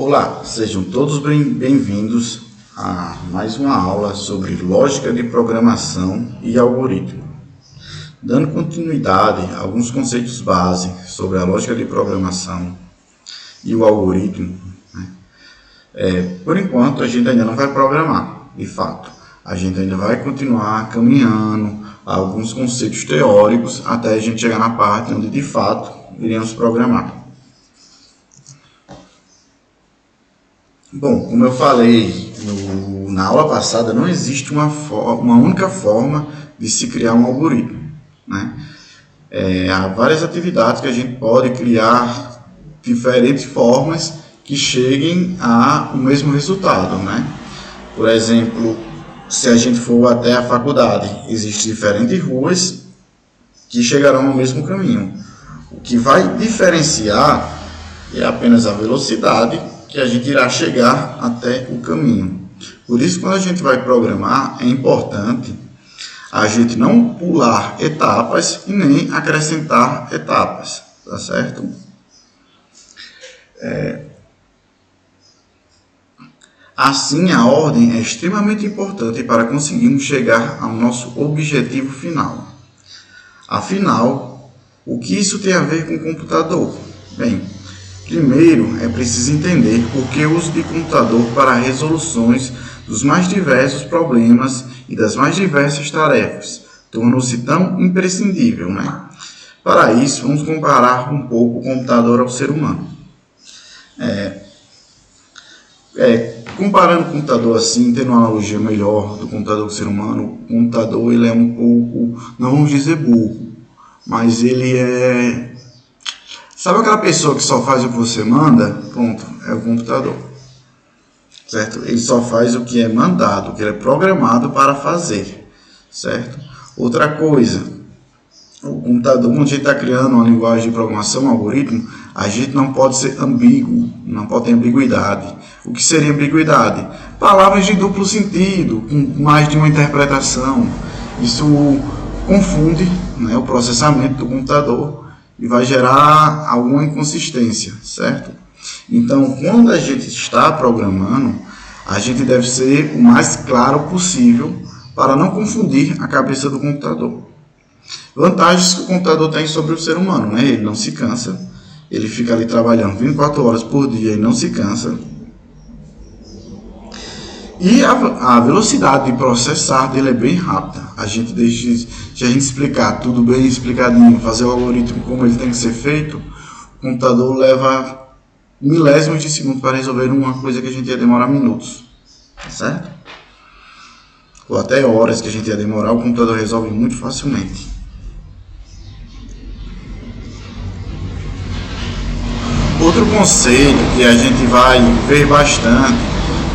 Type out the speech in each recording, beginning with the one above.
Olá, sejam todos bem-vindos a mais uma aula sobre lógica de programação e algoritmo. Dando continuidade a alguns conceitos base sobre a lógica de programação e o algoritmo, por enquanto a gente ainda não vai programar, de fato. A gente ainda vai continuar caminhando a alguns conceitos teóricos até a gente chegar na parte onde de fato iremos programar. Bom, como eu falei na aula passada, não existe uma única forma de se criar um algoritmo, né? Há várias atividades que a gente pode criar diferentes formas que cheguem ao mesmo resultado, né? Por exemplo, se a gente for até a faculdade, existem diferentes ruas que chegarão ao mesmo caminho. O que vai diferenciar é apenas a velocidade que a gente irá chegar até o caminho. Por isso, quando a gente vai programar, é importante a gente não pular etapas e nem acrescentar etapas, tá certo? Assim, a ordem é extremamente importante para conseguirmos chegar ao nosso objetivo final. Afinal, o que isso tem a ver com o computador? Bem, primeiro é preciso entender por que o uso de computador para resoluções dos mais diversos problemas e das mais diversas tarefas tornou-se tão imprescindível, né? Para isso, vamos comparar um pouco o computador ao ser humano. Comparando o computador assim, tendo uma analogia melhor do computador com o ser humano, o computador ele é um pouco, não vamos dizer burro, mas ele é... Sabe aquela pessoa que só faz o que você manda? Pronto, é o computador. Certo? Ele só faz o que é mandado, o que ele é programado para fazer. Certo? Outra coisa, o computador, quando a gente está criando uma linguagem de programação, um algoritmo, a gente não pode ser ambíguo, não pode ter ambiguidade. O que seria ambiguidade? Palavras de duplo sentido, com mais de uma interpretação. Isso confunde, né, o processamento do computador e vai gerar alguma inconsistência, certo? Então, quando a gente está programando, a gente deve ser o mais claro possível para não confundir a cabeça do computador. Vantagens que o computador tem sobre o ser humano, né? Ele não se cansa, ele fica ali trabalhando 24 horas por dia e não se cansa. E a velocidade de processar dele é bem rápida. Se a gente explicar tudo bem explicadinho, fazer o algoritmo como ele tem que ser feito, o computador leva milésimos de segundo para resolver uma coisa que a gente ia demorar minutos. Certo? Ou até horas que a gente ia demorar, o computador resolve muito facilmente. Outro conceito que a gente vai ver bastante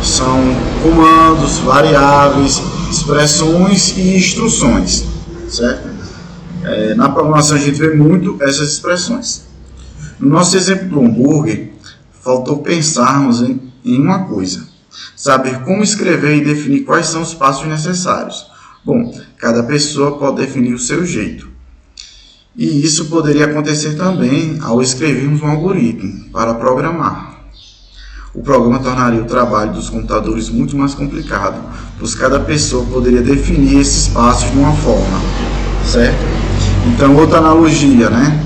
são comandos, variáveis, expressões e instruções, certo? Na programação a gente vê muito essas expressões. No nosso exemplo do hambúrguer, faltou pensarmos em uma coisa: saber como escrever e definir quais são os passos necessários. Bom, cada pessoa pode definir o seu jeito. E isso poderia acontecer também ao escrevermos um algoritmo para programar. O programa tornaria o trabalho dos computadores muito mais complicado, pois cada pessoa poderia definir esses passos de uma forma, certo? Então, outra analogia, né?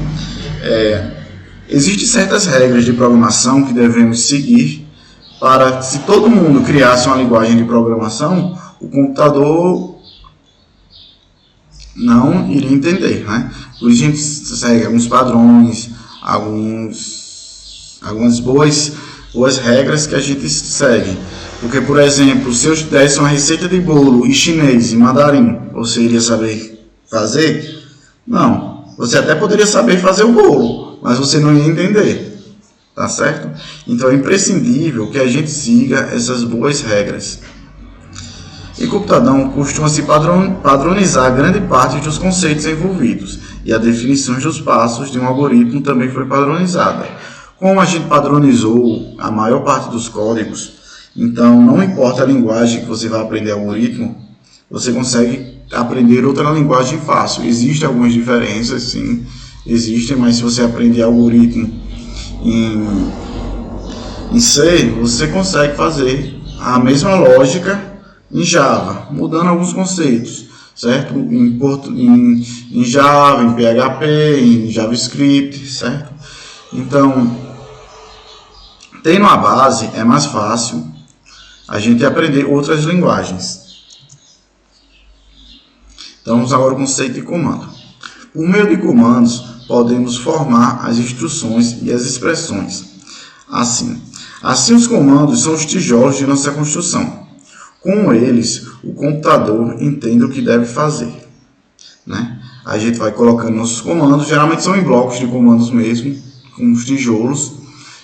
Existem certas regras de programação que devemos seguir para, se todo mundo criasse uma linguagem de programação, o computador não iria entender, né? Por isso a gente segue alguns padrões, algumas boas regras que a gente segue. Porque, por exemplo, se eu desse uma receita de bolo em chinês e mandarim, você iria saber fazer? Não. Você até poderia saber fazer o bolo, mas você não ia entender. Tá certo? Então é imprescindível que a gente siga essas boas regras. Em computação, costuma-se padronizar grande parte dos conceitos envolvidos, e a definição dos passos de um algoritmo também foi padronizada. Como a gente padronizou a maior parte dos códigos, então não importa a linguagem que você vai aprender algoritmo, você consegue aprender outra linguagem fácil. Existem algumas diferenças, sim, existem, mas se você aprender algoritmo Em C, você consegue fazer a mesma lógica em Java, mudando alguns conceitos, certo? Em Java, em PHP, em JavaScript, certo? Então, tendo a base, é mais fácil a gente aprender outras linguagens. Então, vamos agora ao conceito de comando. Por meio de comandos, podemos formar as instruções e as expressões. Assim, os comandos são os tijolos de nossa construção. Com eles, o computador entende o que deve fazer, né? A gente vai colocando nossos comandos, geralmente são em blocos de comandos mesmo, com os tijolos,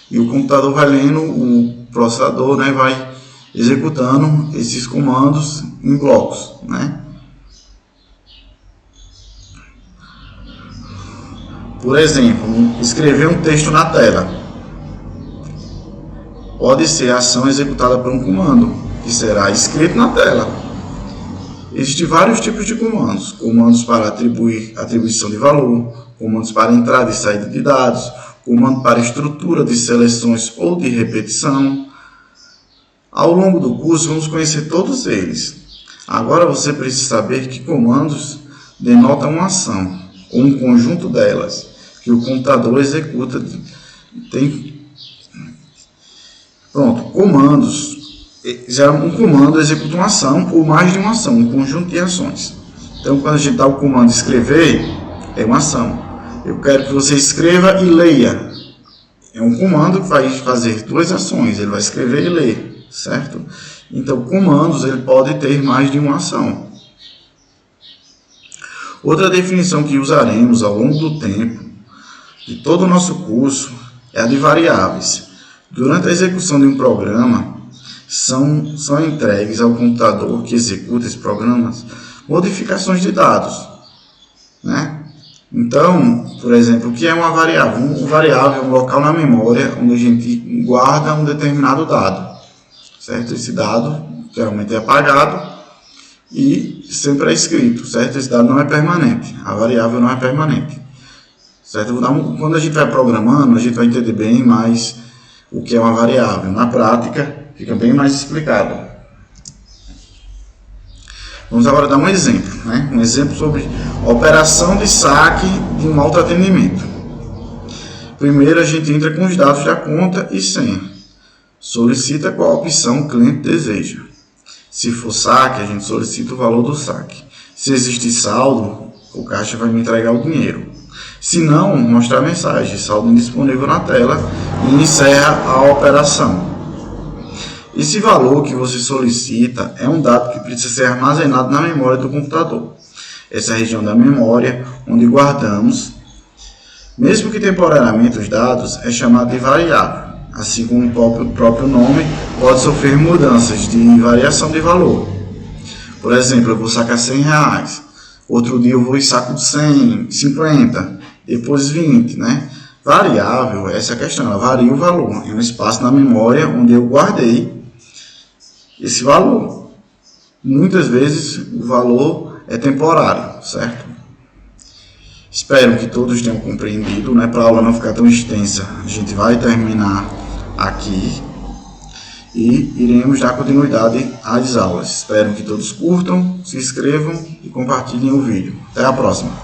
e o computador vai lendo, o processador, né, vai executando esses comandos em blocos, né? Por exemplo, escrever um texto na tela. Pode ser a ação executada por um comando, que será escrito na tela. Existem vários tipos de comandos. Comandos para atribuição de valor, comandos para entrada e saída de dados, comando para estrutura de seleções ou de repetição. Ao longo do curso, vamos conhecer todos eles. Agora você precisa saber que comandos denotam uma ação, ou um conjunto delas, que o computador executa. Comandos. Um comando executa uma ação ou mais de uma ação, um conjunto de ações. Então, quando a gente dá o comando escrever, é uma ação. Eu quero que você escreva e leia. É um comando que vai fazer duas ações, ele vai escrever e ler, certo? Então, comandos, ele pode ter mais de uma ação. Outra definição que usaremos ao longo do tempo de todo o nosso curso é a de variáveis. Durante a execução de um programa, são entregues ao computador que executa esses programas modificações de dados, né? Então, por exemplo, o que é uma variável? Uma variável é um local na memória onde a gente guarda um determinado dado, certo? Esse dado geralmente é apagado e sempre é escrito, certo? Esse dado não é permanente, a variável não é permanente, certo? Quando a gente vai programando, a gente vai entender bem mais o que é uma variável. Na prática, fica bem mais explicado. Vamos agora dar um exemplo, né? Um exemplo sobre operação de saque de um autoatendimento. Primeiro, a gente entra com os dados da conta e senha. Solicita qual opção o cliente deseja. Se for saque, a gente solicita o valor do saque. Se existir saldo, o caixa vai me entregar o dinheiro. Se não, mostrar a mensagem, saldo indisponível na tela, e encerra a operação. Esse valor que você solicita é um dado que precisa ser armazenado na memória do computador. Essa região da memória onde guardamos, mesmo que temporariamente os dados, é chamado de variável. Assim como o próprio nome, pode sofrer mudanças de variação de valor. Por exemplo, eu vou sacar R$100. Outro dia eu vou e saco 100, 50, depois 20, né? Variável, essa é a questão, ela varia o valor. É um espaço na memória onde eu guardei esse valor. Muitas vezes o valor é temporário, certo? Espero que todos tenham compreendido, né? Para a aula não ficar tão extensa, a gente vai terminar aqui e iremos dar continuidade às aulas. Espero que todos curtam, se inscrevam e compartilhem o vídeo. Até a próxima!